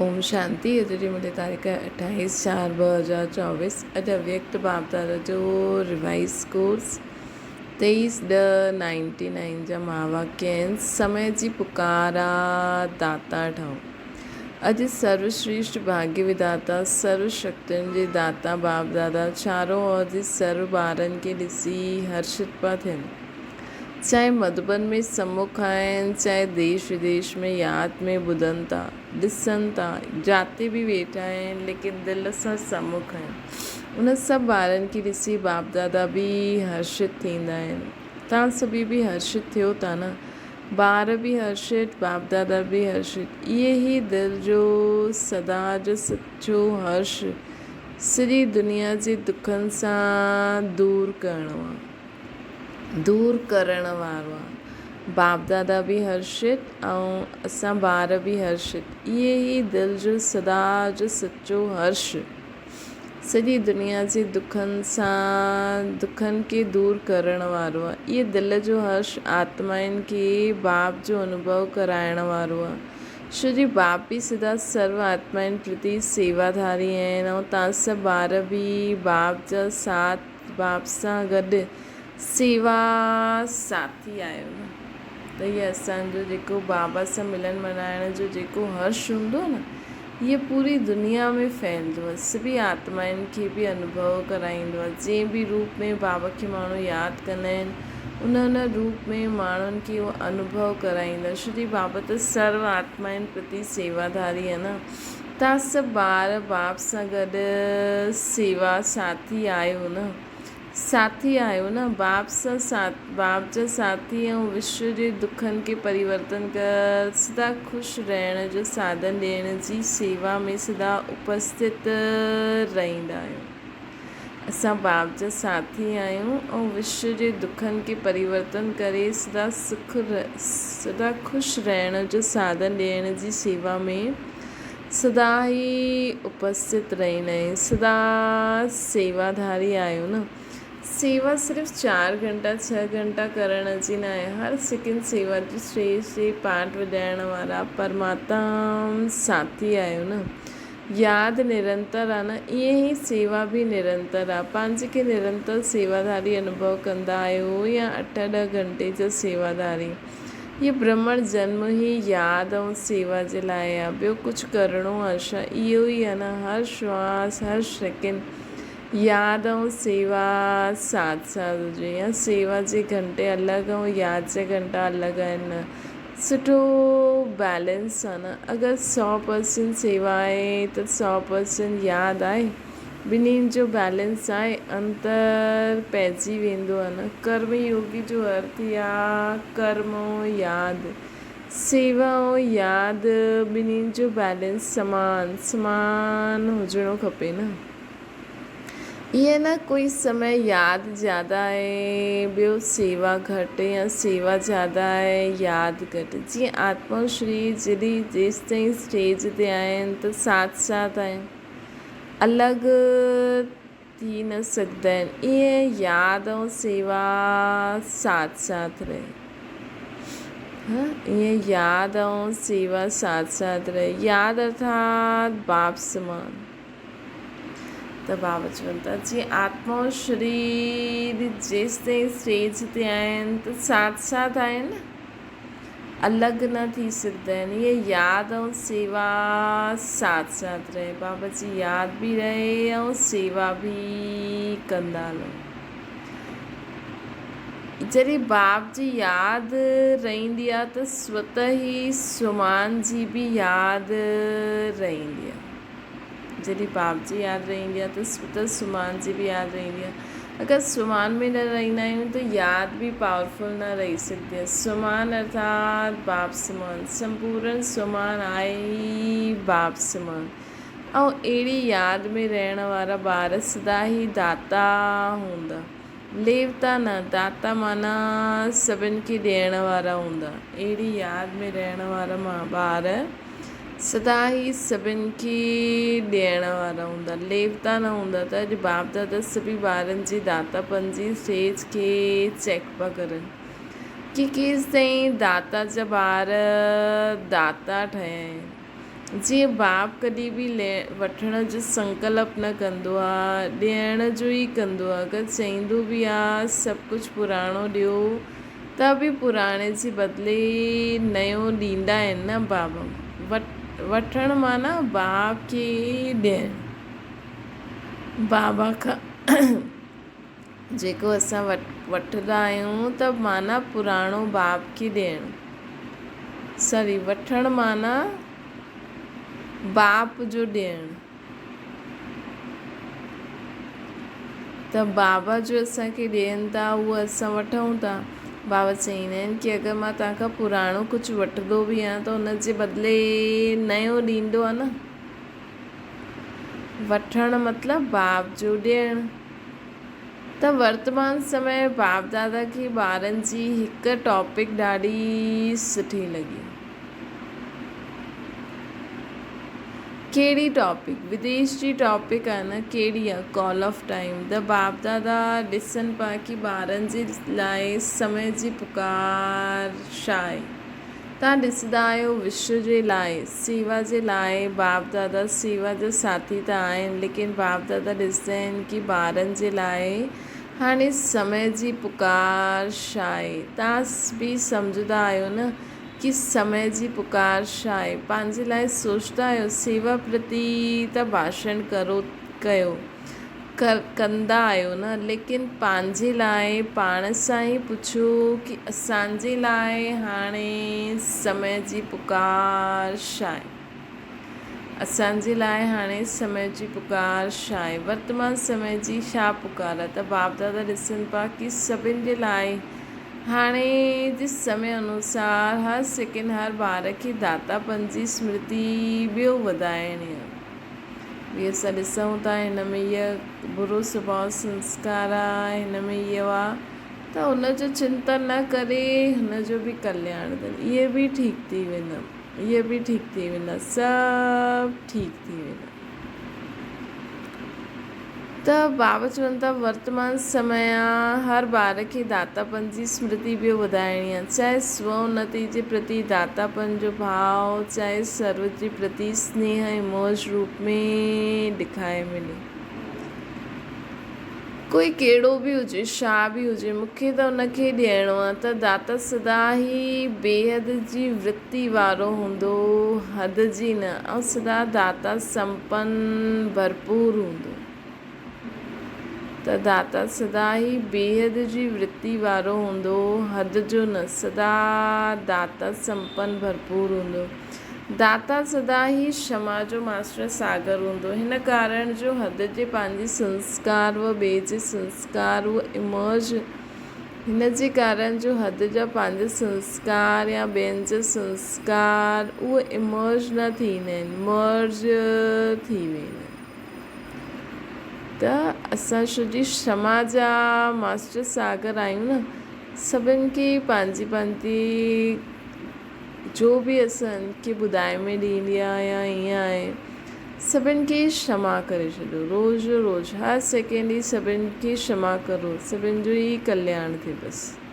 ओम शांति। अॼु मुंहिंजी तारीख़ 28/4/2024। अॼु अव्यक्त बाबदादा जो रिवाइज़ कोर्स 23/99 जा महावाक्य आहिनि। समय जी पुकारा दाता ठहो। अॼु सर्वश्रेष्ठ भाग्य विधाता सर्वशक्तियुनि जे दाता बाबदादा चारों ओर जे सर्व ॿारनि खे ॾिसी हर्षित पिया थियनि। चाहे मधुबन में सम्मुख आहिनि, चाहे देश विदेश में यादि में ॿुधनि था, ॾिसनि था, जाते बि वेठा आहिनि लेकिन दिलि सां सम्मुख आहिनि। उन सभु ॿारनि खे ॾिसी बाप दादा बि हर्षित थींदा आहिनि। तव्हां सभी बि हर्षित थियो था न? ॿार बि हर्षित, बाप दादा बि हर्षित। इहे ई दिलि जो सदा जो सचो हर्ष सॼी दुनिया जे दुखनि सां दूर करणो आहे, दूर करण वारो आहे। बाप दादा बि हर्षित ऐं असां ॿार बि हर्षित। इहे ई दिलि जो सदा जो सचो हर्ष सॼी दुनिया जे दुखनि खे दूर करण वारो आहे। इहे दिलि जो हर्ष आत्माउनि खे बाप जो अनुभव कराइण वारो आहे। छो जी बाप बि सदा सर्व आत्माउनि प्रति सेवाधारी आहिनि ऐं तव्हां सभु ॿार बि बाप जा साथ, बाप सां गॾु सेवा साथी आहियो न। त इहे असांजो जेको बाबा सां मिलन मल्हाइण जो जेको हर्ष हूंदो आहे न, इहे पूरी दुनिया में फैलंदो आहे, सभी आत्माउनि खे बि अनुभव कराईंदो आहे। जंहिं बि रूप में बाबा खे माण्हू यादि कंदा आहिनि उन रूप में माण्हुनि खे उहो अनुभव कराईंदा। छोकी बाबा त सर्व आत्माउनि प्रति सेवाधारी आहे न। तव्हां सभु ॿार बाप सां गॾु सेवा साथी आहियो न, साथी आहियो न। बाप सां बाप जा साथी ऐं विश्व जे दुखनि खे परिवर्तन कर सदा ख़ुशि रहण जो साधन ॾियण जी सेवा में सदा उपस्थित रहंदा आहियूं। असां बाप जा साथी आहियूं ऐं विश्व जे दुखनि खे परिवर्तन करे सदा ख़ुशि रहण जो साधन ॾियण जी सेवा में सदा ई उपस्थित रहंदा आहियूं। सदा सेवाधारी आहियो न। सेवा सिर्फ़ु 4 घंटा 6 घंटा करण जी न आहे। हर सेकंड सेवा जी श्रेष्ठ पाठ वॼाइण वारा परमात्मा साथी आहियो न। यादि निरंतर आहे न, ईअं ई सेवा बि निरंतर आहे। पंहिंजे खे निरंतर सेवाधारी अनुभव कंदा आहियो या 8-10 घंटे जा सेवाधारी। ये ब्रह्मण जन्म ई यादि ऐं सेवा जे लाइ आहे। ॿियो कुझु करिणो आहे छा? इहो ई आहे न। हर श्वास हर सेकंड यादि ऐं सेवा साथ साथ हुजे, या सेवा जे घंटे अलॻि ऐं यादि जा घंटा अलॻि आहिनि। सुठो बैलेंस आहे न। अगरि 100% सेवा आहे त 100% यादि आहे। ॿिन्हिनि जो बैलेंस आहे, अंतर पइजी वेंदो आहे न। कर्म योगी जो अर्थ ई आहे कर्म ऐं यादि, सेवा ऐं यादि ॿिन्हिनि जो बैलेंस समान हुजणो खपे न। ईअं न कोई समय यादि ज़्यादा आहे ॿियो सेवा घटि, या सेवा ज़्यादा आहे यादि घटि। जीअं आत्मा ऐं शरीर जॾहिं जेसिताईं स्टेज ते आहिनि त साथ साथ आहिनि, अलॻि थी न सघंदा आहिनि। ईअं यादि ऐं सेवा साथ साथ रहे। ईअं यादि ऐं सेवा साथ साथ रहे। यादि अर्थात बाप समान। त बाबा चवनि था जीअं आत्मा ऐं शरीर जेसिताईं स्टेज ते आहिनि त साथ साथ आहिनि, अलॻि न थी सघंदा आहिनि। इहे यादि ऐं सेवा साथ साथ रहे। बाबा जी यादि बि रहे ऐं सेवा बि कंदा हलो। जॾहिं बाप जी यादि रहंदी आहे त स्वतः ई सुमान जी बि यादि रहंदी आहे। जॾहिं बाप जी यादि रहंदी आहे त स्वतः सुमान जी बि यादि रहंदी आहे। अगरि सुमान में न रहंदा आहियूं त यादि बि पावरफुल न रही सघंदी आहे। सुमान अर्थात बाप समान, संपूर्ण सुमान आहे ई बाप समान। ऐं अहिड़ी यादि में रहण वारा ॿार सदा ई दाता हूंदा, लेवता न। दाता माना सभिनि खे ॾियण वारा हूंदा। अहिड़ी यादि में रहण वारा ॿार सदा ई सभिनि खे ॾियण वारा हूंदा, लेवता न हूंदा। त अॼु बाप दादा सभी ॿारनि जी दातापन जी स्टेज खे चेक पिया करनि कि केसि ताईं दाता जा ॿार दाता ठहिया आहिनि। जीअं बाप कॾहिं बि वठण जो संकल्प न कंदो आहे, ॾियण जो ई कंदो आहे। अगरि चईंदो बि आहे सभु कुझु पुराणो ॾियो, त बि पुराणे जे बदिले नयो ॾींदा आहिनि न बाबा। वठण माना बाप खे ॾियणु, बाबा खां जेको असां वठंदा आहियूं त माना पुराणो बाप खे ॾियणु। सॉरी, वठणु माना बाप जो ॾियणु। त बाबा जो असांखे ॾियनि था उहो असां वठूं था। बाबा चईंदा आहिनि की अगरि मां तव्हांखां पुराणो कुझु वठंदो बि आहियां त उन जे बदिले नयो ॾींदो आहे न। वठणु मतिलबु बाप जो ॾियणु। त वर्तमान समय बाप दादा खे ॿारनि जी हिकु टॉपिक ॾाढी सुठी लॻी। कहिड़ी टॉपिक? विदेश जी टॉपिक आहे न। कहिड़ी आहे? Call of time. त बाप दादा ॾिसनि पिया की ॿारनि जे लाइ समय जी पुकार छा आहे। तव्हां ॾिसंदा आहियो विश्व जे लाइ, सेवा जे लाइ बाप दादा सेवा जा साथी त आहिनि, लेकिन बाप दादा ॾिसंदा आहिनि की ॿारनि जे लाइ हाणे समय जी पुकार छा आहे। तव्हां बि सम्झंदा आहियो न कि समय जी पुकार छा आहे। पंहिंजे लाइ सोचंदा आहियो, सेवा प्रति त भाषण कयो कंदा आहियो न, लेकिन पंहिंजे लाइ पाण सां ई पुछो कि असांजे लाइ हाणे समय जी पुकार छा आहे। असांजे लाइ हाणे समय जी पुकार छा आहे। वर्तमान समय जी छा पुकार आहे। त बाप दादा ॾिसनि पिया कि सभिनि जे लाइ हाणे जे समय अनुसार हर सेकेंड हर ॿार खे दातापन जी स्मृति ॿियो वधाइणी आहे। इहे असां ॾिसूं था, हिन में इहा बुरो स्वभाव संस्कार आहे, हिन में इहो आहे, त हुनजो चिंतन न करे हुनजो बि कल्याण अथनि। इहे बि ठीकु थी वेंदा, इहे बि ठीकु थी वेंदा, सभु ठीकु थी वेंदा। त बाबा चवनि था वर्तमान समय हर ॿार खे दातापन जी स्मृति ॿियो वधाइणी आहे। चाहे स्व उन्नति जे प्रति दातापन जो भाव, चाहे सर्व जे प्रति स्नेह ऐं मौज रूप में ॾेखारे मिले। कोई कहिड़ो बि हुजे, छा बि हुजे, मूंखे त उनखे ॾियणो आहे। त दाता सदा ई बेहद जी वृत्ति वारो हूंदो, हद जी न। ऐं सदा दाता संपन्न भरपूर हूंदो। त दाता सदा ई बेहद जी वृत्ति वारो हूंदो, हद जो न। सदा दाता संपन्न भरपूर हूंदो। दाता सदा ई क्षमा जो मास्टर सागर हूंदो। हिन कारण जो हद जे पंहिंजे संस्कार व ॿिए जे संस्कार उहो इमर्ज, हिन जे कारण जो हद जा पंहिंजा संस्कार या ॿियनि जा संस्कार उहे इमर्ज न थींदा आहिनि, मर्ज थी वेंदा आहिनि। त असां सॼी क्षमा जा मास्टर सागर आहियूं न। सभिनि खे पंहिंजी पंहिंजी जो बि असांखे ॿुधाए में ॾींदी आहे या ईअं आहे, सभिनि खे क्षमा करे छॾियो। रोज़ु रोज़ु हर सेकेंड ई सभिनि खे क्षमा करो, सभिनि जो ई कल्याण थिए बसि।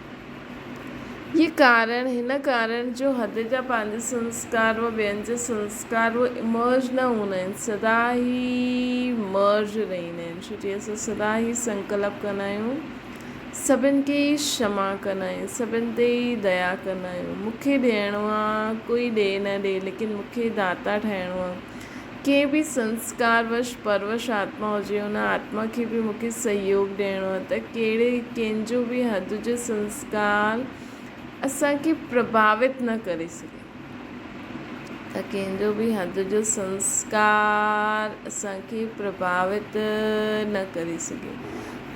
ये कारण, हिन कारण जो हद जा पंहिंजा संस्कार व ॿियनि जा संस्कार उहे इमर्ज न हूंदा आहिनि, सदा ई मर्ज रहंदा आहिनि। छो कि असां सदा ई संकल्प कंदा आहियूं, सभिनि खे ई क्षमा कंदा आहियूं, सभिनि ते ई दया कंदा आहियूं। मूंखे ॾियणो आहे, कोई ॾे न ॾे, लेकिन मूंखे दाता ठहिणो आहे। कंहिं बि संस्कारवश परवश आत्मा हुजे, हुन आत्मा खे बि मूंखे सहयोग ॾियणो आहे। त कंहिंजो बि हद जो संस्कार असांखे प्रभावित न करे सघे। त कंहिंजो बि हद जो संस्कार असांखे प्रभावित न करे सघे।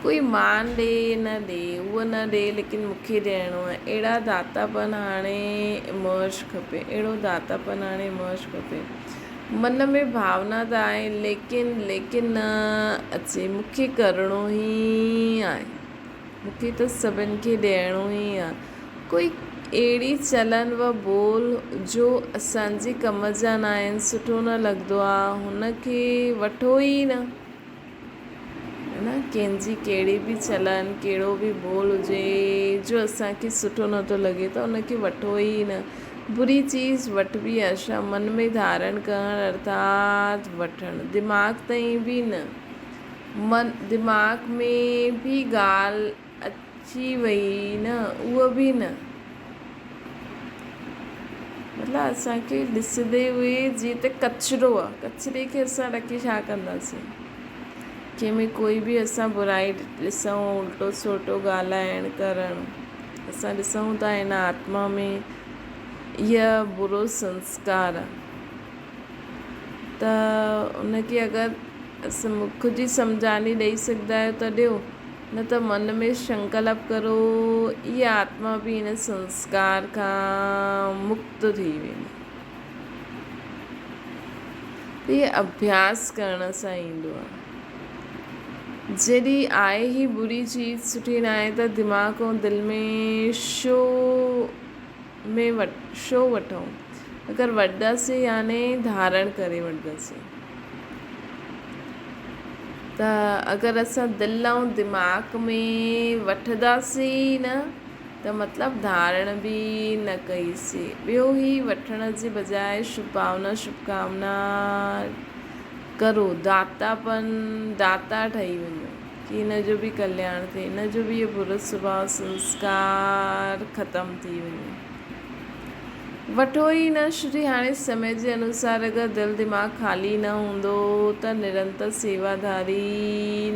कोई मान ॾे न ॾे, उहो न ॾे, लेकिन मूंखे ॾियणो आहे। अहिड़ा दातापन हाणे इमर्ज खपे, अहिड़ो दातापन हाणे इमर्ज खपे। मन में भावना त आहे, लेकिन न अचे, मूंखे करिणो ई आहे, मूंखे त सभिनि खे ॾियणो ई आहे। कोई अहिड़ी चलन व बोल जो असांजे कम जा न आहिनि, सुठो न लॻंदो आहे, हुनखे वठो ई न। है न, कंहिंजी कहिड़ी बि चलन, कहिड़ो बि बोल हुजे जो असांखे सुठो नथो लॻे, त हुनखे वठो ई न। बुरी चीज़ वठबी आशा मन में धारण करण अर्थात वठण दिमाग़ ताईं बि न मन दिमाग़ में भी ॻाल्हि अची वई न उहो बि न मतिलबु असांखे ॾिसंदे हुए जीअं त कचिरो आहे कचिरे खे असां रखी छा कंदासीं कंहिंमें कोई बि असां बुराई ॾिसूं उल्टो सोटो ॻाल्हाइणु करणु असां ॾिसूं था हिन आत्मा में इहा बुरो संस्कार आहे त उनखे अगरि असां मुख जी सम्झानी ॾेई सघंदा आहियो त ॾियो न त मन में संकल्प करो इहा आत्मा बि हिन संस्कार खां मुक्त थी वेंदी इहे अभ्यास करण सां ईंदो आहे जॾहिं आहे ई बुरी चीज़ सुठी न आहे त दिमाग़ ऐं दिलि में छो वठूं अगरि वठंदासीं याने धारण करे वठंदासीं त अगरि असां दिलि ऐं दिमाग़ में वठंदासीं न त मतिलबु धारण बि न कईसीं ॿियो ई वठण जे बजाए शुभकामना करो दाता ठही वञो कि हिन जो बि कल्याण थिए हिन जो बि इहो बुरो स्वभाव संस्कार ख़तमु थी वञे वठो ई न श्री हाणे समय जे अनुसार अगरि दिलि दिमाग़ ख़ाली न हूंदो त निरंतर सेवाधारी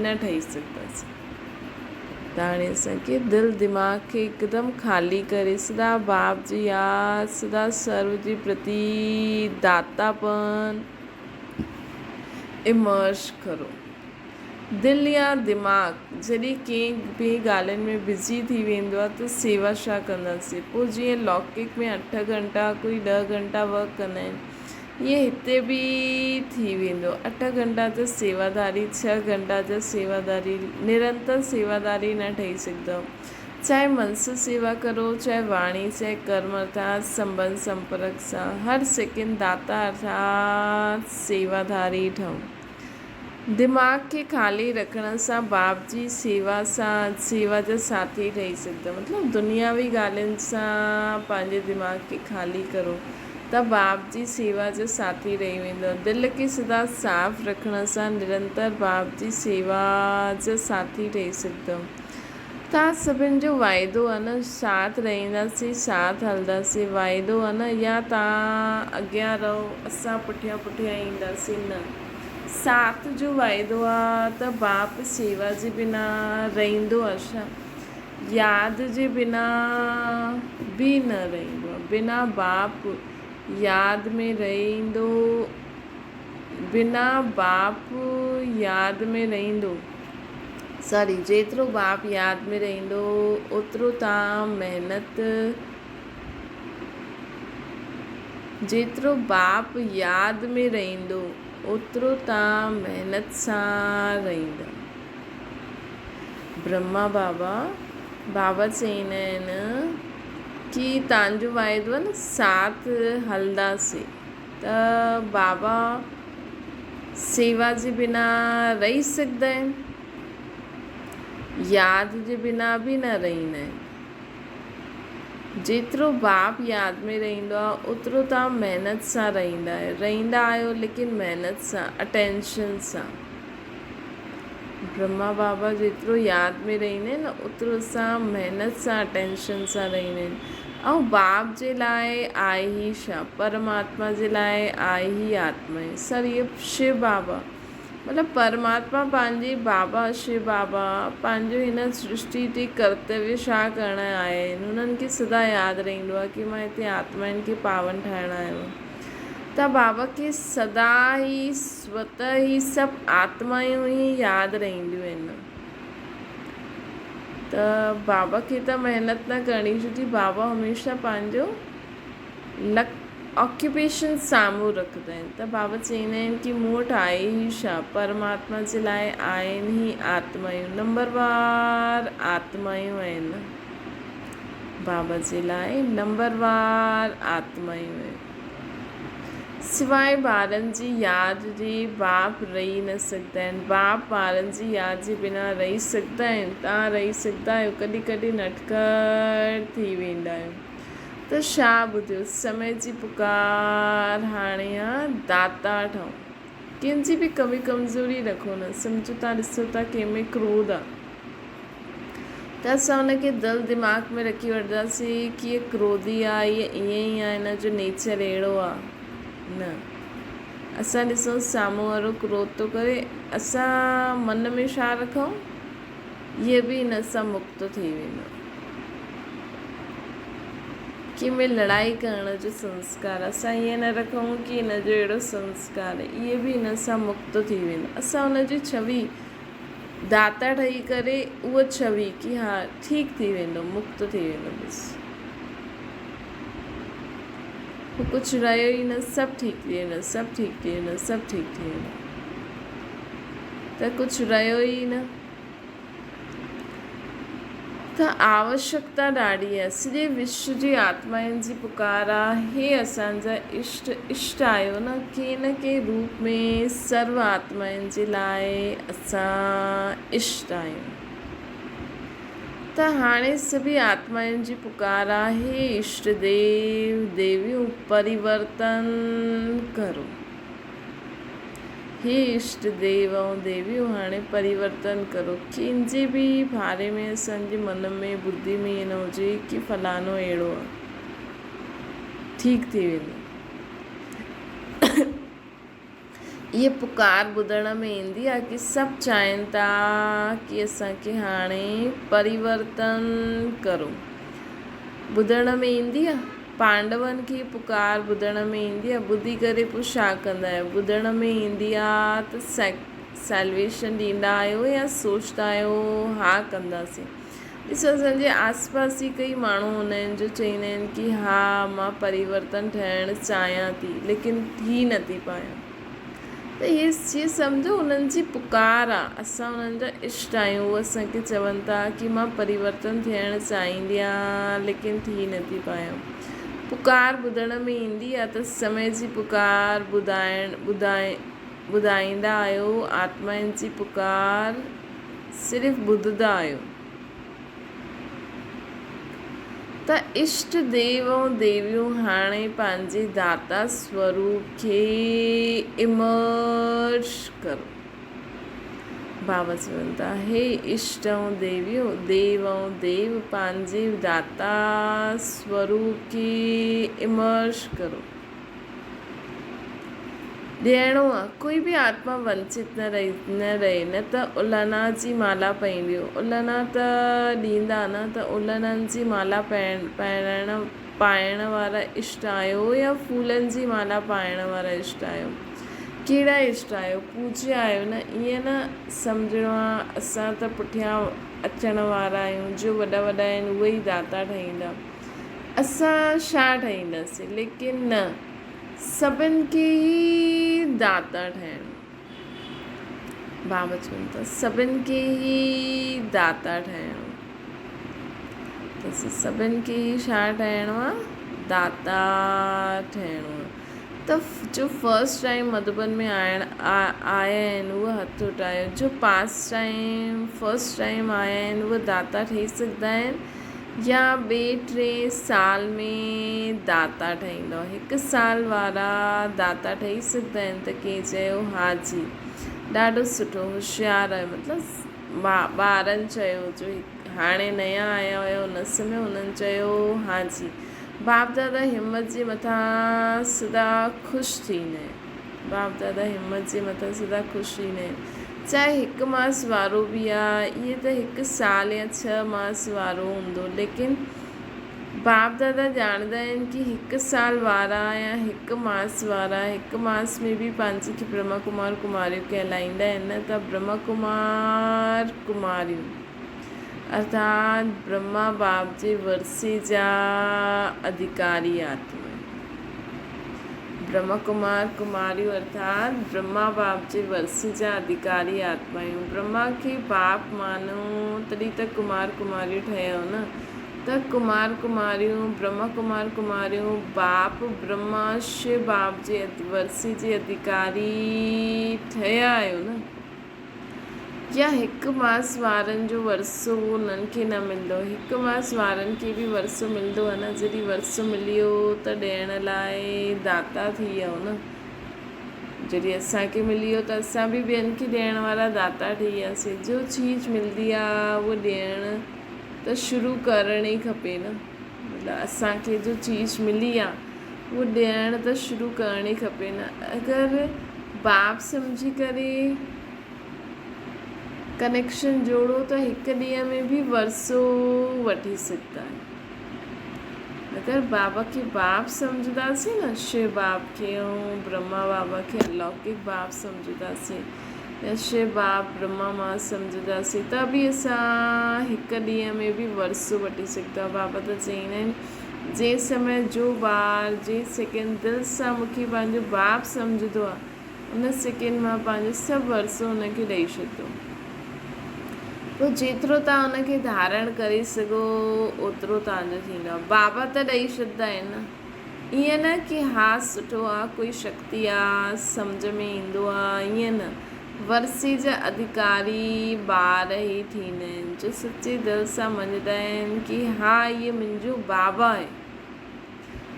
न ठही सघंदासीं त हाणे असांखे दिलि दिमाग़ खे हिकदमि ख़ाली करे सदा बाप जी यादि सदा सर्व जे प्रति दातापन इमर्श करो दिलि या दिमाग़ जॾहिं कंहिं बि ॻाल्हियुनि में बिज़ी थी वेंदो आहे त सेवा छा कंदासीं पोइ जीअं लौकिक में 8 घंटा कोई 10 घंटा वर्क कंदा आहिनि ईअं हिते बि थी वेंदो 8 घंटा त सेवादारी 6 घंटा त सेवादारी निरंतर सेवादारी न ठही सघंदव चाहे मन से सेवा करो चाहे वाणी चाहे कर्म अर्थात संबंध संपर्क सां हर सेकंड दाता अर्थात सेवाधारी ठहूं दिमाग़ खे ख़ाली रखण सां बाप जी सेवा जा साथी ठही सघंदा मतिलबु दुनियावी ॻाल्हियुनि सां पंहिंजे दिमाग़ खे ख़ाली करो त बाप जी सेवा जा साथी रही वेंदो दिलि खे सदा साफ़ रखण सां निरंतर बाप जी सेवा जा साथी ठही सघंदव तव्हां सभिनि जो वाइदो आहे न साथ रहंदासीं साथ हलंदासीं वाइदो आहे न या तव्हां अॻियां रहो असां पुठियां ईंदासीं न साथ जो वाइदो आहे त बाप सेवा जे बिना रहंदो आहे छा यादि जे बिना बि न रहंदो आहे बिना बाप यादि में रहंदो बिना बाप यादि में रहंदो सॉरी जेतिरो बाप यादि में रहंदो ओतिरो तव्हां महिनत जेतिरो बाप यादि में रहंदो ओतिरो तव्हां महिनत सां रहंदा ब्रह्मा बाबा चईंदा आहिनि कि तव्हांजो वाइदो आहे न साथ हलंदासीं त बाबा सेवा जे बिना रही सघंदा आहिनि यादि जे बिना बि न रहंदा आहिनि जेतिरो बाप यादि में रहंदो आहे ओतिरो तव्हां महिनत सां रहंदा आहियो लेकिन महिनत सां अटेंशन सां ब्रह्मा बाबा जेतिरो यादि में रहंदा आहिनि न ओतिरो असां महिनत सां अटेंशन सां रहंदा आहिनि ऐं बाप जे लाइ आहे ई छा परमात्मा जे लाइ आहे ई आत्मा सर इहे शिव बाबा मतिलबु परमात्मा पंहिंजे बाबा शिव बाबा पंहिंजो हिन सृष्टि ते कर्तव्य छा करण आया आहिनि उन्हनि खे सदा यादि रहंदो आहे कि मां हिते आत्माउनि खे पावन ठाहिणु आयो आहियां त बाबा खे सदा ई स्वतः ई सभु आत्मायूं ई यादि रहंदियूं आहिनि त बाबा खे त महिनत न करणी छो बाबा हमेशह पंहिंजो ऑक्यूपेशन साम्हूं रखंदा आहिनि त बाबा चईंदा आहिनि कि मूं वटि आहे ई छा परमात्मा जे लाइ आहिनि ई आत्मायूं नंबरवार आत्मायूं आहिनि बाबा जे लाइ नंबरवार आत्मायूं आहिनि सवाइ ॿारनि जी यादि जे बाप रही न सघंदा आहिनि बाप ॿारनि जी यादि जे बिना रही सघंदा आहिनि तव्हां रही सघंदा आहियो कॾहिं कॾहिं नटखट थी वेंदा आहियो त छा ॿुधियो, समय जी पुकार हाणे आहे दाता ठहूं। कंहिंजी बि कमी कमज़ोरी रखो न। सम्झो तव्हां ॾिसो था कंहिंमें क्रोध आहे, त असां हुनखे दिलि दिमाग़ में रखी वठंदासीं कि इहे क्रोधी आहे, इहे ईअं ई आहे, हिन जो नेचर अहिड़ो आहे। न, असां ॾिसूं साम्हूं वारो क्रोध थो करे, असां मन में छा रखूं, इहे बि हिन सां मुक्त थी वेंदो। कंहिंमें लड़ाई करण जो संस्कार असां ईअं न रखूं कि हिन जो अहिड़ो संस्कार आहे, इहे बि हिन सां मुक्त थी वेंदो। असां हुनजी छवि दाता ठही करे उहा छवि कि हा ठीकु थी वेंदो, मुक्त थी वेंदो। बसि हू कुझु रहियो ई न, सभु ठीकु थी वेंदो, सभु ठीकु थी वेंदो, सभु ठीकु थी वेंदो। त कुझु रहियो ई न। त आवश्यकता ॾाढी आहे। सॼे विश्व जी आत्माउनि जी पुकार आहे, हे असांजा इष्ट आहियो न, कंहिं न कंहिं रूप में सर्व आत्माउनि जे लाइ असां इष्ट आहियूं। त हाणे सभी आत्माउनि जी पुकार आहे, हे इष्ट देव देवियूं परिवर्तन करो। हे इष्ट देव ऐं देवियूं हाणे परिवर्तन करो। कंहिंजे बि बारे में असांजे मन में बुद्धि में ईअं न हुजे कि फलानो अहिड़ो आहे, ठीकु थी वेंदो। इहे पुकार ॿुधण में ईंदी आहे कि सभु चाहिनि था कि असांखे हाणे परिवर्तन करो। ॿुधण में ईंदी आहे, पांडवनि खे पुकार ॿुधण में ईंदी आहे, ॿुधी करे पोइ छा कंदा आहियो? ॿुधण में ईंदी आहे त सैल्वेशन ॾींदा आहियो या सोचंदा आहियो हा कंदासीं। ॾिसो, असांजे आसपास ई कई माण्हू हूंदा आहिनि जो चवंदा आहिनि कि हा मां परिवर्तन ठहिणु चाहियां थी, लेकिन थी नथी पायां। त इहे सम्झो उन्हनि जी पुकार आहे, असां उन्हनि जा इष्ट आहियूं। उहे असांखे चवनि था कि मां परिवर्तन थियणु चाहींदी आहियां, लेकिन थी नथी पायां। पुकार ॿुधण में ईंदी आहे त समय जी पुकार ॿुधाईंदा आहियो, आत्माउनि जी पुकार सिर्फ़ु ॿुधंदा आहियो। त इष्ट देव ऐं देवियूं हाणे पंहिंजे दाता स्वरूप खे इमर्ज करो। बाबा चवनि था, हे इष्ट ऐं देवियूं देव ऐं देव पंहिंजे दाता स्वरूप खे इमर्ज करो। ॾियणो आहे। कोई बि आत्मा वंचित न रहे। न त उलना जी माला पाईंदियो, उलना त ॾींदा न, त उलननि जी माला पाइण वारा इष्ट आहियो या फूलनि जी माला पाइण वारा इष्ट आहियो? कहिड़ा इष्ट आहियो? पूज्य आहियो न। ईअं न सम्झणो आहे असां त पुठियां अचण वारा आहियूं, जो वॾा वॾा आहिनि उहे ई दाता ठहींदा, असां छा ठहींदासीं? लेकिन न, सभिनि खे ई दाता ठहिणो। बाबा चवनि था सभिनि खे ई दाता ठहिणो। त सभिनि खे ई छा ठहिणो आहे? दाता ठहिणो आहे। त जो फर्स्ट टाइम मधुबन में आया आहिनि उहे हथ उठायो। जो फर्स्ट टाइम आया आहिनि उहे दाता ठही सघंदा आहिनि या ॿिए 3 साल में दाता ठहींदो? 1 साल वारा दाता ठही सघंदा आहिनि? त कंहिं चयो हा जी, ॾाढो सुठो, होशियारु आहे। मतिलबु ॿारनि चयो, जो हाणे नया आया हुया उन समय उन्हनि चयो हा जी। बाप दादा हिम्मत जे मथां सदा ख़ुशि थींदा आहिनि। बाप दादा हिम्मत जे मथां सदा ख़ुशि थींदा आहिनि। चाहे 1 मास वारो बि आहे, इहे त 1 साल या 6 मास वारो हूंदो, लेकिन बाप दादा ॼाणंदा आहिनि कि 1 साल वारा या 1 मास वारा, 1 मास में बि पंहिंजे खे ब्रह्मा कुमार कुमारियूं कहलाईंदा आहिनि न। त ब्रह्मा कुमार कुमारियूं अर्थात ब्रह्मा बाप जे वर्से जा अधिकारी आत्मा। ब्रह्मा कुमार कुमारियूं अर्थात ब्रह्मा बाप जे वर्से जा अधिकारी आत्मायूं। ब्रह्मा खे बाप मानो तॾहिं त कुमार कुमारियूं ठहियो न। त कुमार कुमारियूं, ब्रह्मा कुमार कुमारियूं बाप ब्रह्मा शिव बाप जे वर्से जे अधिकारी ठहिया आहियो न। या हिकु मास वारनि जो वरसो उन्हनि खे न मिलंदो, हिकु मास वारनि खे बि वरसो मिलंदो आहे न। जॾहिं वरसो मिलियो त ॾियण लाइ दाता थी वियो न। जॾहिं असांखे मिली वियो त असां बि ॿियनि खे ॾियण वारा दाता ठही वियासीं। जो चीज़ मिलंदी आहे उहो ॾियणु त शुरू करणु ई खपे न। मतिलबु असांखे जो चीज़ मिली आहे उहो ॾियणु त शुरू करणु ई खपे न। अगरि बाप सम्झी करे कनेक्शन जोड़ो त हिकु ॾींहं में बि वरसो वठी सघंदा आहियो। अगरि बाबा खे बाप सम्झंदासीं न, शिव बाप खे ऐं ब्रह्मा बाबा खे अलौकिक बाप सम्झंदासीं, या शिव बाप ब्रह्मा मां सम्झंदासीं, त बि असां हिकु ॾींहं में बि वरसो वठी सघंदा। बाबा त चईंदा आहिनि, जंहिं समय जो ॿार जंहिं सेकेंड दिलि सां मूंखे पंहिंजो बाप सम्झंदो आहे, उन सेकेंड मां पंहिंजो सभु वरसो हुनखे ॾेई छॾंदो। पोइ जेतिरो तव्हां हुनखे धारण करे सघो ओतिरो तव्हांजो थींदो। बाबा त ॾेई छॾंदा आहिनि न, ईअं न कि हा सुठो आहे, कोई शक्ति आहे सम्झ में ईंदो आहे, ईअं न। वरसे जा अधिकारी ॿार ई थींदा आहिनि, जो सचे दिलि सां मञंदा आहिनि कि हा इहो मुंहिंजो बाबा आहे,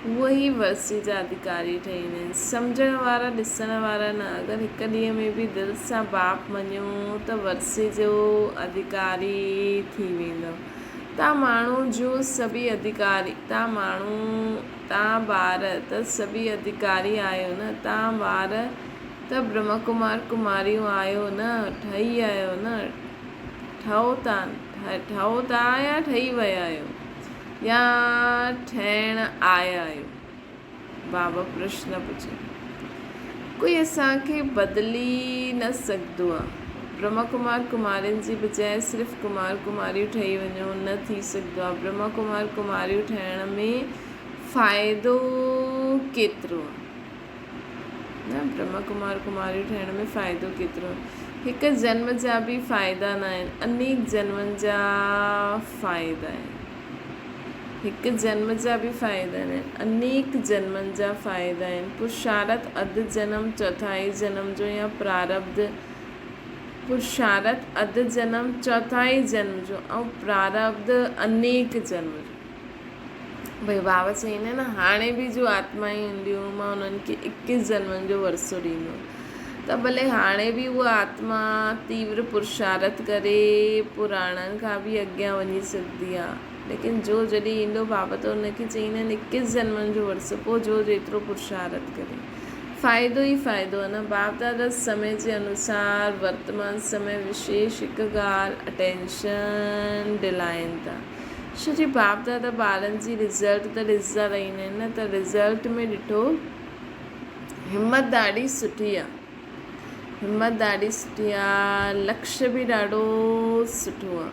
उहे ई वरसे जा अधिकारी ठहींदा आहिनि। सम्झण वारा ॾिसण वारा न। अगरि हिकु ॾींहं में बि दिलि सां बाप मञो त वरसे जो अधिकारी थी वेंदो। तव्हां माण्हू जो सभी अधिकारी, तव्हां ॿार त सभी अधिकारी आहियो न। तव्हां ॿार त ब्रह्मा कुमार कुमारियूं आहियो न, ठही आहियो न। ठहो था या ठही विया आहियो या ठहिण आया आहियो। बाबा प्रश्न पुछे, कोई असांखे बदिली न सघंदो आहे। ब्रह्मा कुमार कुमारियुनि जी बजाए सिर्फ़ु कुमार कुमारियूं ठही वञो न थी सघंदो आहे। ब्रह्मा कुमार कुमारियूं ठहिण में फ़ाइदो केतिरो आहे न। ब्रह्मा कुमार कुमारियूं ठहिण में फ़ाइदो केतिरो आहे। हिकु जन्म जा बि फ़ाइदा न आहिनि, अनेक जन्मनि जा फ़ाइदा आहिनि। हिकु जन्म जा बि फ़ाइदा आहिनि, अनेक जन्मनि जा फ़ाइदा आहिनि। पुरुषार्थ अधु जन्म चौथाई जन्म जो या प्रारब्ध, पुरुषार्थ अधु जन्म चौथाई जन्म जो ऐं प्रारब्ध अनेक जन्म जो। भई बाबा चईंदा आहिनि न, हाणे बि जो आत्माएं हूंदियूं मां उन्हनि खे 21 जन्मनि जो वरसो ॾींदो। त भले हाणे बि उहा आत्मा तीव्र पुरुषार्थ करे पुराणनि खां बि अॻियां वञी सघंदी आहे। लेकिन जो जॾहिं ईंदो बाबा त हुनखे चईंदा आहिनि 21 जन्मनि जो वरसो। पोइ जो जेतिरो पुरुषार्थ करे फ़ाइदो ई फ़ाइदो आहे न। बाप दादा समय जे अनुसार वर्तमान समय विशेष हिकु ॻाल्हि अटेंशन दिलाइनि था। छो जी बाप दादा ॿारनि जी रिज़ल्ट त ॾिसंदा रहंदा आहिनि न। त रिज़ल्ट में ॾिठो हिमत ॾाढी सुठी आहे, हिमत ॾाढी सुठी आहे। लक्ष्य बि ॾाढो सुठो आहे।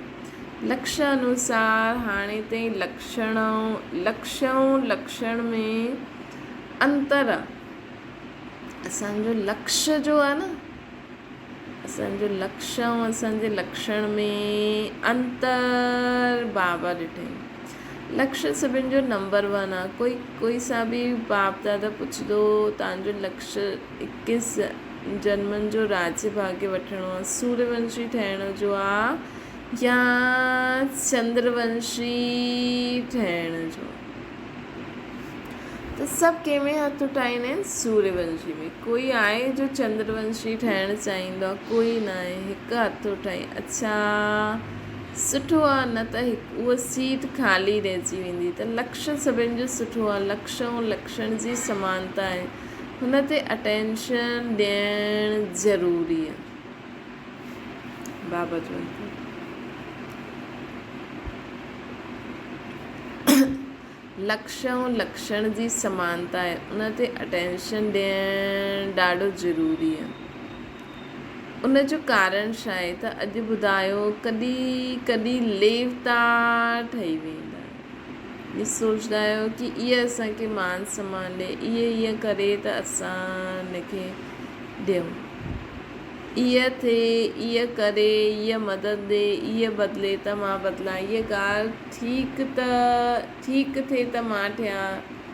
लक्ष्य अनुसार हाणे ताईं लक्षण में अंतर आहे। असांजो लक्ष्य जो आहे न, असांजो लक्ष्य ऐं असांजे लक्षण में अंतर बाबा ॾिठई। लक्ष्य सभिनि जो नंबर 1 आहे। कोई सां बि बाप दादा पुछंदो तव्हांजो लक्ष्य 21 जन्मनि जो राज्य भाग्य वठिणो आहे, सूर्यवंशी ठहिण जो आहे या चंद्रवंशी ठहिण जो। त सभु कंहिंमें हथ उठाईंदा आहिनि, सूर्यवंशी में। कोई आहे जो चंद्रवंशी ठहिणु चाहींदो आहे, कोई न आहे। हिकु हथ उठाई, अच्छा सुठो आहे, न त उहा सीट ख़ाली रहिजी वेंदी। त लक्ष्य सभिनि जो सुठो आहे। लक्ष्य ऐं लक्षण जी समानता आहे, हुन ते अटेंशन ॾियणु ज़रूरी आहे। बाबा चवनि था लक्ष्य ऐं लक्षण जी समानता आहे, उन ते अटेंशन ॾियणु ॾाढो ज़रूरी आहे। उन जो कारण छा आहे त अॼु ॿुधायो कॾहिं कॾहिं लेवता ठही वेंदा आहिनि। इहे सोचंदा आहियो कि इहा असांखे मान सम्मान ॾे, ईअं करे त असां हिनखे ॾियूं, ईअं थिए, ईअं करे, ईअं मदद ॾे, ईअं बदिले त मां बदिलां, ईअं ॻाल्हि ठीक थिए त मां ठहियां।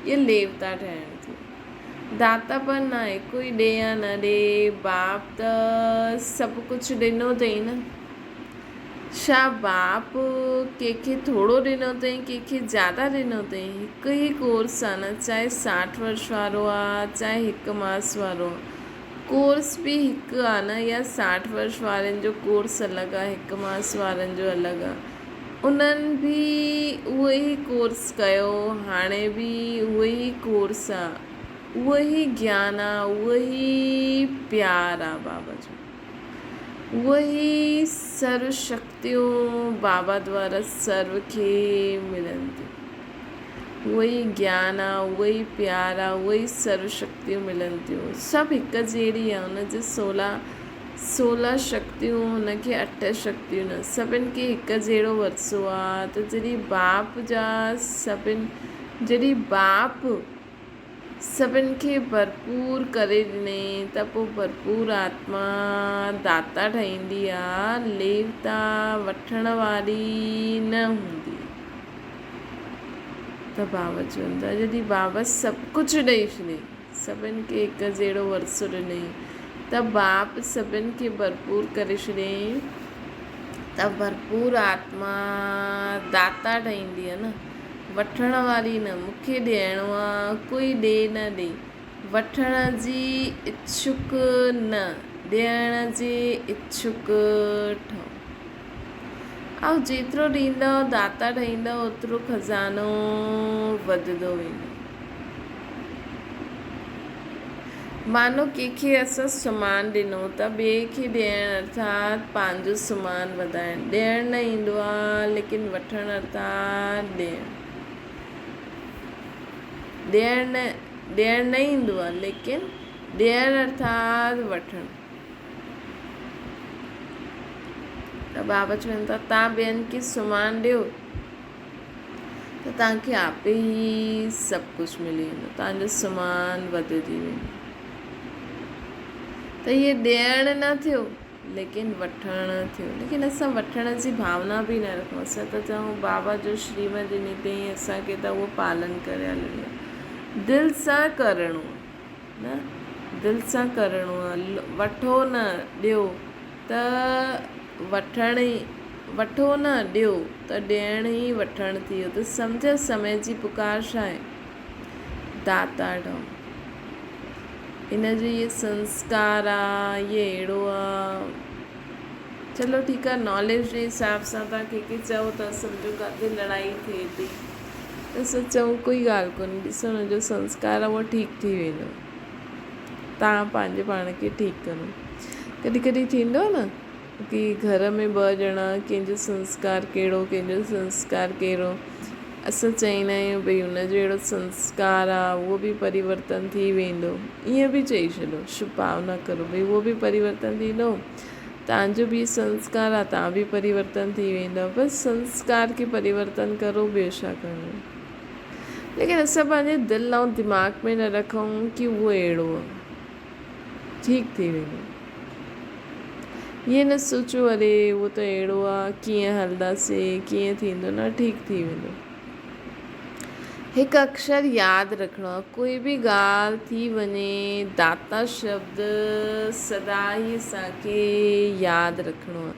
इहा लेवता ठहिण थी। दातापन ना आहे, कोई ॾे या न ॾे, बाप त सभु कुझु ॾिनो अथई न। छा बाप कंहिंखे थोरो ॾिनो अथई, कंहिंखे ज़्यादा ॾिनो अथई? हिकु ई कोर्स आहे न, चाहे 60 वर्ष वारो आहे, चाहे 1 मास वारो आहे, कोर्स बि हिकु आहे न। या 60 वर्ष वारनि जो कोर्स अलॻि आहे, 1 मास वारनि जो अलॻि आहे। उन्हनि बि उहो ई कोर्स कयो, हाणे बि उहो ई कोर्स आहे, उहो ई ज्ञान आहे, उहो ई प्यार आहे बाबा जो, उहो ई सर्व शक्तियूं बाबा द्वारा सर्व खे मिलनि थियूं। उहो ई ज्ञान आहे, उहो ई प्यार आहे, उहो ई सर्व शक्तियूं मिलनि थियूं। सभु हिकु जहिड़ी आहे, हुनजे 16 शक्तियूं, हुनखे 8 शक्तियूं न, सभिनि खे हिकु जहिड़ो वरिसो आहे। त जॾहिं बाप सभिनि खे भरपूर करे ॾिने, त पोइ भरपूर आत्मा दाता ठहींदी आहे, लेवता वठण वारी न हूंदी। त बाबा चवनि था, जॾहिं बाबा सभु कुझु ॾेई छॾे, सभिनि खे हिकु जहिड़ो वरिसो ॾिनई, त बाप सभिनि खे भरपूर करे छॾियईं, त भरपूर आत्मा दाता ठहींदी आहे न, वठण वारी न। मूंखे ॾियणो आहे, कोई ॾे न ॾे, वठण जी इच्छुक न, ॾियण जे इच्छुक ठहो। ऐं जेतिरो ॾींदव दाता ठहींदव, ओतिरो खज़ानो वधंदो वेंदो। मानो कंहिंखे असां सामान ॾिनो, त ॿिए खे ॾियणु अर्थात पंहिंजो सामान वधाइणु। ॾियणु न ईंदो आहे, लेकिन वठणु अर्थात ॾियणु न ईंदो आहे, लेकिन ॾियणु अर्थात वठणु। त बाबा चवनि था, तव्हां ॿियनि खे सामान ॾियो, त तव्हांखे आपे ई सभु कुझु मिली वेंदो, तव्हांजो सामान वधंदी वेंदो। त इहे ॾियणु न थियो, लेकिन वठणु थियो। लेकिन असां वठण जी भावना बि न रखूं। असां त चऊं बाबा जो श्रीमत ॾिनी अथई, असांखे त उहो पालन करे हलणी आहे। दिलि सां करिणो आहे न, दिलि सां करिणो आहे। वठो न ॾियो, त वठो न ॾियो, त ॾियण ई वठणु थी वियो। त सम्झ, समय जी पुकार छा आहे? दाता ठहो। इन जो इहे संस्कार आहे, इहे अहिड़ो आहे। चलो ठीकु आहे, नॉलेज जे हिसाब सां तव्हां कंहिंखे चओ था, सम्झो किथे लड़ाई थिए थी, त असां चऊं कोई ॻाल्हि कोन्हे, ॾिसो हुनजो संस्कार आहे, उहो ठीकु थी वेंदो। तव्हां पंहिंजे पाण खे ठीकु करो। कॾहिं कॾहिं थींदो आहे न कि घर में 2 ॼणा, कंहिंजो संस्कार कहिड़ो, कंहिंजो संस्कार कहिड़ो, असां चईंदा आहियूं भई हुनजो अहिड़ो संस्कार आहे, उहो बि परिवर्तन थी वेंदो। ईअं बि चई छॾो, छुपाव न करो, भई उहो बि परिवर्तन थींदो, तव्हांजो बि संस्कार आहे, तव्हां बि परिवर्तन थी वेंदव। बसि संस्कार खे परिवर्तन करो, ॿियो छा करिणो। लेकिन असां पंहिंजे दिलि ऐं दिमाग़ में न रखूं कि उहो अहिड़ो आहे, ठीकु थी वेंदो। ईअं न सोचो अरे उहो त अहिड़ो आहे, कीअं हलंदासीं, कीअं थींदो, न ठीकु थी वेंदो। हिकु अक्षर यादि रखिणो आहे। कोई बि ॻाल्हि थी वञे, दाता शब्द सदा ई असांखे यादि रखिणो आहे।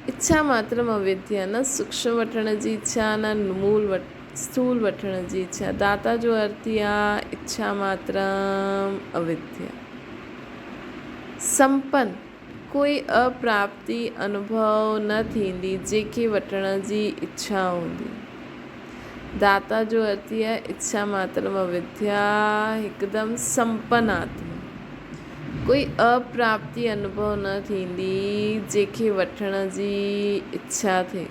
इच्छा मात्रम अविद्या, न सूक्ष्म वठण जी इच्छा, न स्थूल वठण जी इच्छा। दाता जो अर्थ ई आहे इच्छा मात्रम अविद्या। संपन्न, कोई अप्राप्ति अनुभव न थींदी जंहिंखे वठण जी इच्छा हूंदी। दाता जो अर्थ ई आहे इच्छा मात्रम अविद्या, हिकदमि संपन्न आत्मा। कोई अप्राप्ति अनुभव न थींदी जंहिंखे वठण जी इच्छा थिए।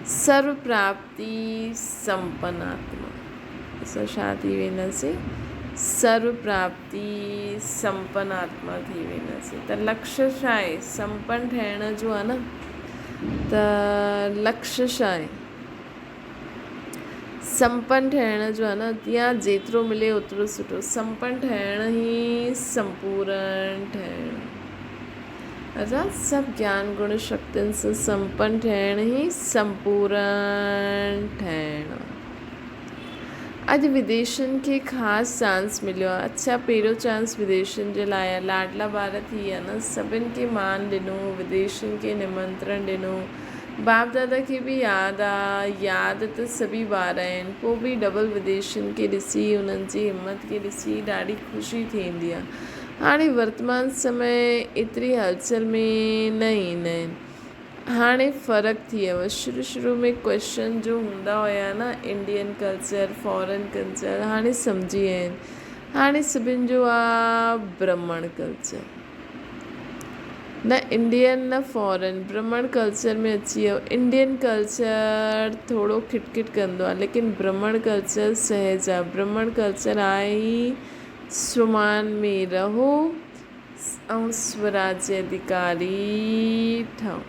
सर्व प्राप्ति संपन्न आत्मा। असां छा थी वेंदासीं? सर्व प्राप्ति संपन्न आत्मा थी वेंदासीं। त लक्ष्य छा आहे? संपन्न ठहिण जो आहे न। त लक्ष्य छा आहे? संपन्न ठहिण जो आहे न। या जेतिरो मिले ओतिरो सुठो। संपन्न ठहिण ई संपूर्ण ठहिण। अर्थात सभु ज्ञान गुण शक्तियुनि सां संपन्न ठहिण ई संपूर्ण ठहिण। अॼु विदेशनि खे ख़ासि चांस मिलियो आहे। अच्छा, पहिरियों चांस विदेशनि जे लाइ आहे। लाडला ॿार थी विया न, सभिनि खे मान ॾिनो, विदेशनि खे निमंत्रण ॾिनो। बाप दादा खे बि यादि आहे, यादि त सभी ॿार आहिनि, पोइ बि डबल विदेशनि खे ॾिसी उन्हनि जी हिमत खे ॾिसी ॾाढी ख़ुशी थींदी आहे। हाणे वर्तमान समय एतिरी हलचल में न ईंदा आहिनि। हाणे फ़र्क़ु थी वियो आहे। शुरू में क्वेश्चन जो हूंदा हुया न, इंडियन कल्चर फॉरेन कल्चर, हाणे सम्झी विया आहिनि। हाणे सभिनि जो आहे ब्राह्मण कल्चर, न इंडियन न फॉरेन, ब्राह्मण कल्चर में अची वियो। इंडियन कल्चर थोरो खिटखिट कंदो आहे, लेकिन ब्राह्मण कल्चर सहज आहे। ब्राह्मण कल्चर आहे ई स्वमान में रहो ऐं स्वराज्य अधिकारी ठहो।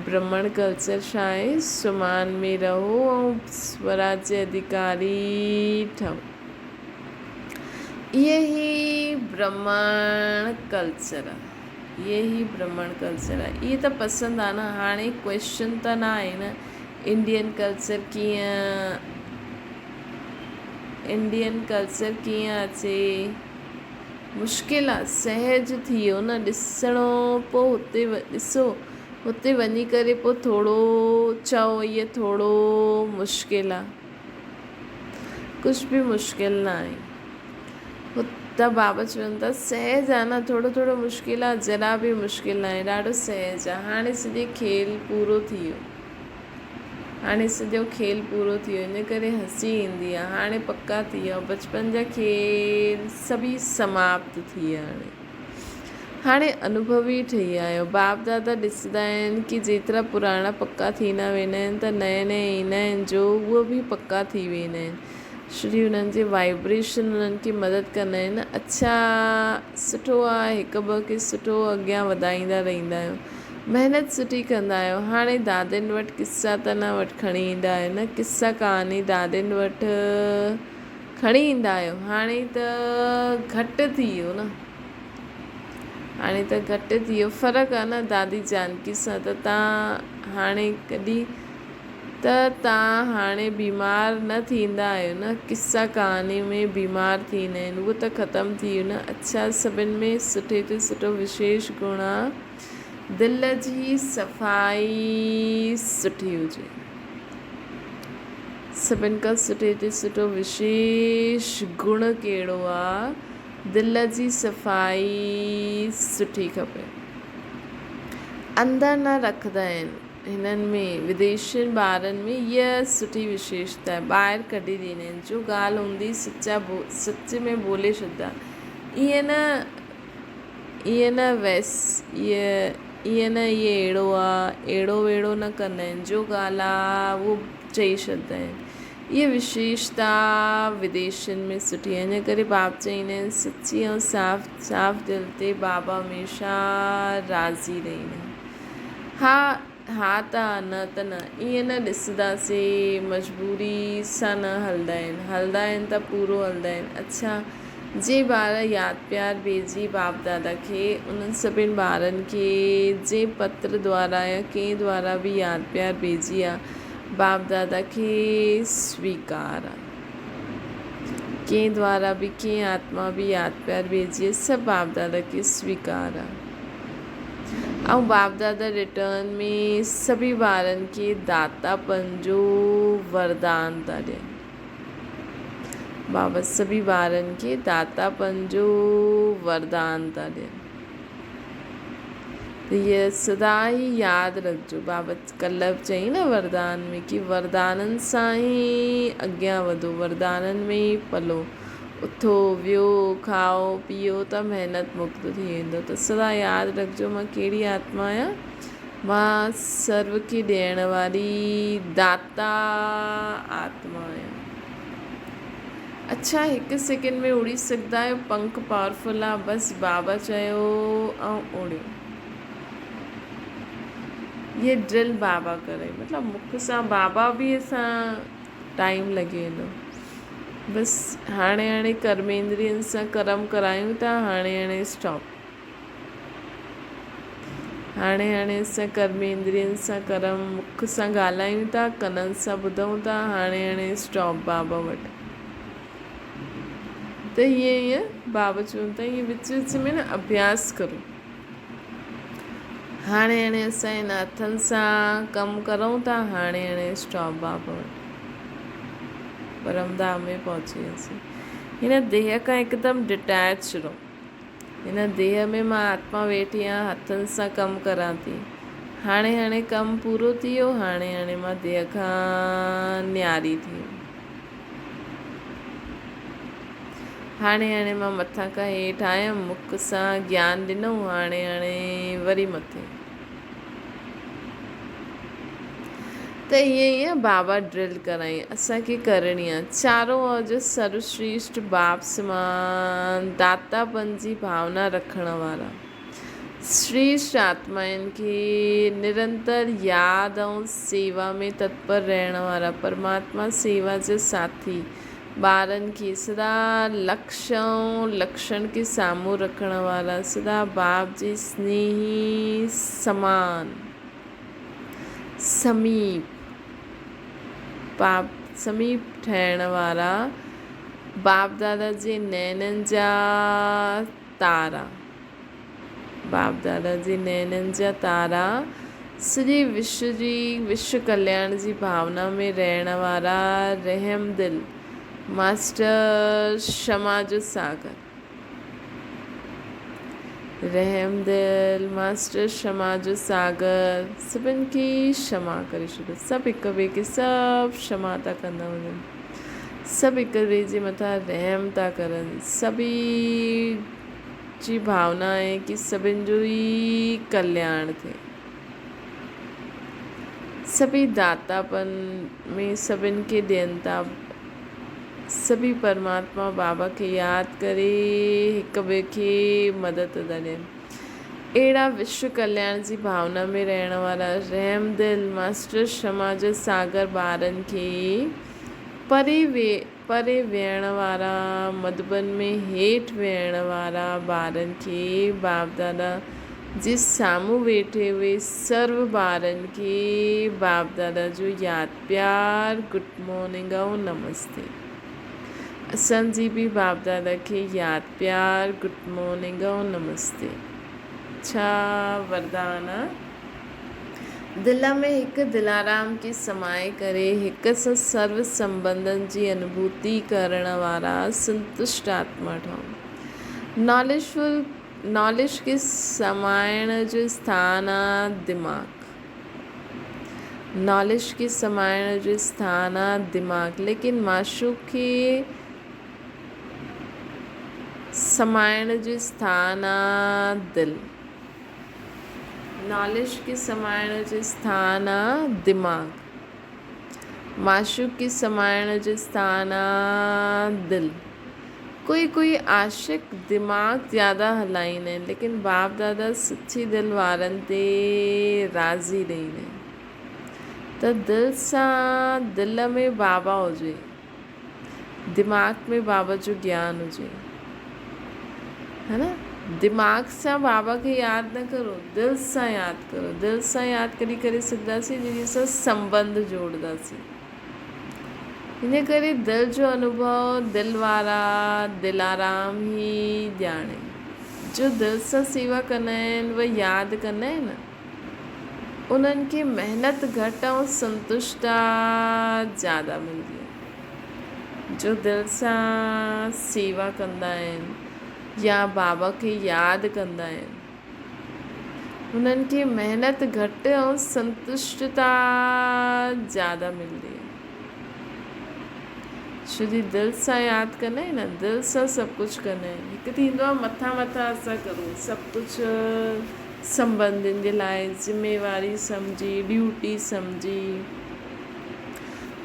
ब्राह्मण कल्चर छा आहे? स्वमान में रहो ऐं स्वराज्य अधिकारी ठहो। ये ही ब्राह्मण कल्चर आहे, ये ही ब्राह्मण कल्चर आहे। इहे त पसंदि आहे न। हाणे क्वेश्चन त न आहे न इंडियन कल्चर कीअं अचे। मुश्किल आहे, सहज थी वियो न ॾिसणो। पोइ हुते ॾिसो, हुते वञी करे पोइ थोरो चओ इहो थोरो मुश्किल आहे। कुझु बि मुश्किल न आहे। त बाबा चवनि था सहज आहे न, थोरो मुश्किल आहे, जरा बि मुश्किल न आहे, ॾाढो सहज आहे। हाणे सॼो खेल पूरो थी वियो, इन करे हसी ईंदी आहे। हाणे पक्का थी विया, बचपन जा खेल सभी समाप्त थी विया। हाणे अनुभवी ठही विया आहियो। बाप दादा ॾिसंदा आहिनि कि जेतिरा पुराणा पक्का थींदा वेंदा आहिनि त नए ईंदा आहिनि जो उहे बि पक्का थी वेंदा आहिनि। श्री उन्हनि जे वाइब्रेशन उन्हनि खे मदद कंदा आहिनि। अच्छा, सुठो आहे, हिकु ॿ खे सुठो अॻियां वधाईंदा रहंदा आहियो, महिनत सुठी कंदा आहियो। हाणे दादियुनि वटि किसा त न वटि खणी ईंदा आहियो न, किसा कहानी दादियुनि वटि खणी ईंदा आहियो। हाणे त घटि थी वियो न, फ़र्क़ु आहे न दादी जानकी सां। त तव्हां हाणे बीमार न थींदा आहियो न, किसा कहानी में बीमार थींदा आहिनि, उहो त ख़तमु थी वियो न। अच्छा, सभिनि में सुठे ते सुठो विशेष गुण आहे दिलि जी सफ़ाई सुठी हुजे। सभिनि खां सुठे ते सुठो विशेष गुण कहिड़ो आहे? दिलि जी सफ़ाई सुठी खपे। अंदरि न रखंदा आहिनि। हिननि में विदेशी ॿारनि में इहा सुठी विशेषता आहे, ॿाहिरि कढी ॾींदा आहिनि। जो ॻाल्हि हूंदी सच में बोले छॾंदा। ईअं न इहे अहिड़ो आहे, अहिड़ो वेड़ो न कंदा आहिनि। जो ॻाल्हि आहे उहो चई छॾंदा आहिनि। इहा विशेषता विदेशनि में सुठी आहे। इन करे बाप चईंदा आहिनि सची ऐं साफ़ दिलि ते बाबा हमेशह राज़ी रहंदा आहिनि। हा त न त न, ईअं न ॾिसंदासीं, मजबूरी सां न हलंदा आहिनि त पूरो हलंदा आहिनि। अच्छा, जे ॿार यादि प्यार भेजी बाप दादा खे, उन्हनि सभिनि ॿारनि खे जे पत्र द्वारा या कंहिं द्वारा बि यादि प्यार भेजी आहे, बाप दादा खे स्वीकार आहे। कंहिं द्वारा बि कंहिं आत्मा बि यादि प्यार भेजी आहे, सभु बाप दादा खे स्वीकार आहे। ऐं बाप दादा रिटर्न में सभी ॿारनि खे दातापन जो वरदान था ॾियनि। बाबा सभी ॿारनि खे दातापन जो वरदान था ॾियनि। त इहा सदा ई यादि रखिजो। बाबा कल्ह चई न वरदान में कि वरदाननि सां ई अॻियां वधो, वरदाननि में ई पलो, उथो वियो खाओ पीओ त महिनत मुक्त थी वेंदो। त सदा यादि रखिजो मां कहिड़ी आत्मा आहियां, मां सर्व खे ॾियण वारी दाता आत्मा आहियां। अच्छा, हिकु सेकेंड में उड़ी सघंदा आहियो, पंख पावरफुल आहे, बसि बाबा चयो ऐं उड़ियो। ये ड्रिल बाबा करे, मतिलबु मुख सां बाबा बि असां टाइम लॻी वेंदो। बसि हाणे कर्मेंद्रियनि सां कर्म करायूं था, हाणे स्टॉप। हाणे हाणे असां कर्मेंद्रियनि सां कर्म, मुख सां ॻाल्हायूं था, कननि सां ॿुधूं था। हाणे हाणे स्टॉप बाबा वटि। त ईअं बाबा चवनि था ईअं विच विच में न अभ्यास करो। हाणे हाणे असां हिन हथनि सां कमु करूं था। हाणे हाणे स्टॉप बाबा वटि। परमधाम में पहुची वियासीं। हिन देह खां हिकदमि डिटैच रहो। हिन देह में मां आत्मा वेठी आहियां, हथनि सां कमु करां थी। हाणे हाणे कमु पूरो थी वियो। हाणे हाणे मां देह खां न्यारी थी। हाणे हाणे मां मथां खां हेठि आयमि, मुख सां ज्ञान ॾिनो। हाणे हाणे वरी मथे। त ईअं बाबा ड्रिल कराई असांखे करणी आहे। चारों ओर जो सर्वश्रेष्ठ बाप समान दातापन जी भावना रखण वारा श्रेष्ठ आत्माउनि खे निरंतर यादि ऐं सेवा में तत्पर रहण वारा परमात्मा सेवा जे साथी ॿारनि खे सदा लक्ष्य ऐं लक्षण खे साम्हूं रखण वारा सदा बाप जे स्नेही समान समीप ठहण वारा बाप दादा जे नैननि जा तारा। बाप दादा जे नैननि जा तारा सॼे विश्व कल्याण जी भावना में रहण वारा रहम दिल मास्टर क्षमा जो सागर। रहम दिल मास्टर क्षमा जो सागर सभिनि खे क्षमा करे छॾियो। सभु हिक ॿिए खे सभु क्षमा था कंदा वञनि। सभु हिक ॿिए जे मथां रहम था करनि। सभी जी भावना आहे कि सभिनि जो ई कल्याण थिए। सभी दातापन में सभिनि खे ॾियनि था। सभी परमात्मा बाबा खे यादि करे हिक ॿिए खे मदद था ॾियनि। अहिड़ा विश्व कल्याण जी भावना में रहण वारा रहम दिल मास्टर क्षमा जो सागर ॿारनि खे परे वेहण वारा मधुबन में हेठि वेहण वारा ॿारनि खे बाप दादा जे साम्हूं वेठे हुए सर्व ॿारनि खे बाप दादा जो यादि प्यार गुड मॉर्निंग ऐं नमस्ते। असांजी बि बाप दादा खे यादि प्यार गुड मॉर्निंग ऐं नमस्ते। छा वरदान आहे। दिल में हिकु दिलाराम खे समाए करे हिक सां सर्व संबंधनि जी अनुभूति करण वारा संतुष्ट आत्मा ठहूं। नॉलेज खे समाइण जो स्थान आहे दिमाग़। नॉलेज खे समाइण जो स्थान आहे दिमाग़, लेकिन माशूक़ खे समाइण जो स्थान आहे दिल। नॉलेज के समाइण जो स्थान आहे दिमाग़, माशूक़ के समाइण जो स्थान आहे दिल। कोई आशिक दिमाग़ ज़्यादा हलाईंदा आहिनि, लेकिन बाप दादा सच्ची दिल वारनि ते राज़ी रहंदा आहिनि। त दिल सां दिल में बाबा हुजे, दिमाग़ में बाबा जो ज्ञान हुजे, है ना। दिमाग़ सां बाबा खे यादि न करो, दिल सां यादि करो। दिल सां यादि करी करे सघंदासीं जंहिं सां संबंध जोड़ंदासीं। इन करे दिल जो अनुभव दिल वारा दिलाराम ई ॼाणे। जो दिल सां सेवा कंदा आहिनि उहे यादि कंदा आहिनि, उन्हनि खे महिनत घटि ऐं संतुष्टा ज़्यादा मिलंदी आहे। जो दिल सां सेवा कंदा आहिनि या बाबा खे यादि कंदा आहिनि, उन्हनि खे महिनत घटि ऐं संतुष्टता ज़्यादा मिलंदी आहे। छो जी दिल सां यादि कंदा आहिनि न, दिल सां सभु कुझु कंदा आहिनि। हिकु थींदो आहे मथां असां करूं सभु कुझु संबंधियुनि जे लाइ ज़िम्मेवारी सम्झी, ड्यूटी सम्झी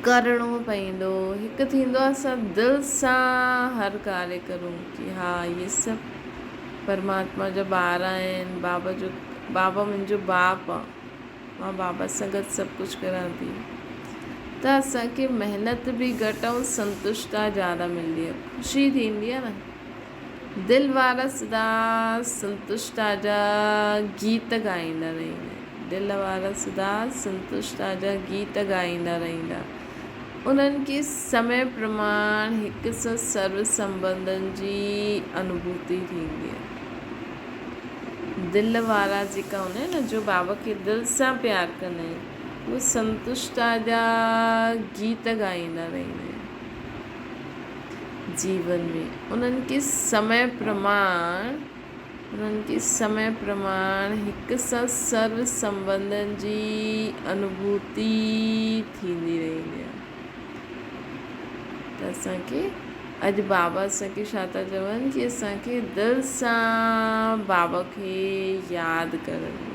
करिणो पवंदो। हिकु थींदो आहे असां दिल सां हर कार्य करूं कि हा इहे सभु परमात्मा जा ॿार आहिनि। बाबा मुंहिंजो बाप आहे, मां बाबा सां गॾु सभु कुझु करां थी। त असांखे महिनत बि घटि ऐं संतुष्टा ज़्यादा मिलंदी आहे, ख़ुशी थींदी आहे न। दिल वारा सदा संतुष्ट आजा गीत ॻाईंदा रहंदा। दिल वारा सदा संतुष्ट आजा गीत ॻाईंदा रहंदा। उन्हनि खे समय प्रमाण हिक सां सर्व संबंधनि जी अनुभूति थींदी आहे। दिल वारा जेका हूंदा आहिनि न, जो बाबा खे दिलि सां प्यारु कंदा आहिनि, उहे संतुष्टा जा गीत ॻाईंदा रहंदा आहिनि जीवन में। उन्हनि खे समय प्रमाण हिक सां सर्व संबंधनि जी अनुभूति थींदी रहंदी आहे। त असांखे अॼु बाबा असांखे छा था चवनि कि असांखे दिलि सां बाबा खे यादि करणु।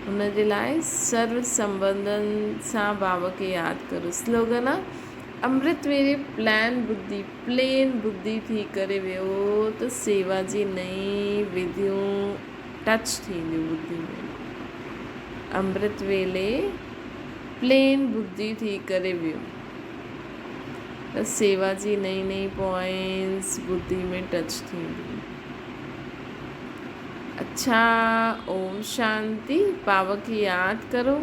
हुन जे लाइ सर्व संबंधनि सां बाबा खे यादि करो। स्लोगन आहे, अमृत वेले प्लेन बुद्धि थी करे वियो त सेवा जी नई विधियूं टच थींदियूं बुद्धि में। अमृत वेले प्लेन बुद्धि थी करे वियो त सेवा जी नई नई पॉइंट्स बुद्धि में टच थींदी। अच्छा, ओम शांति। बाबा खे यादि करो।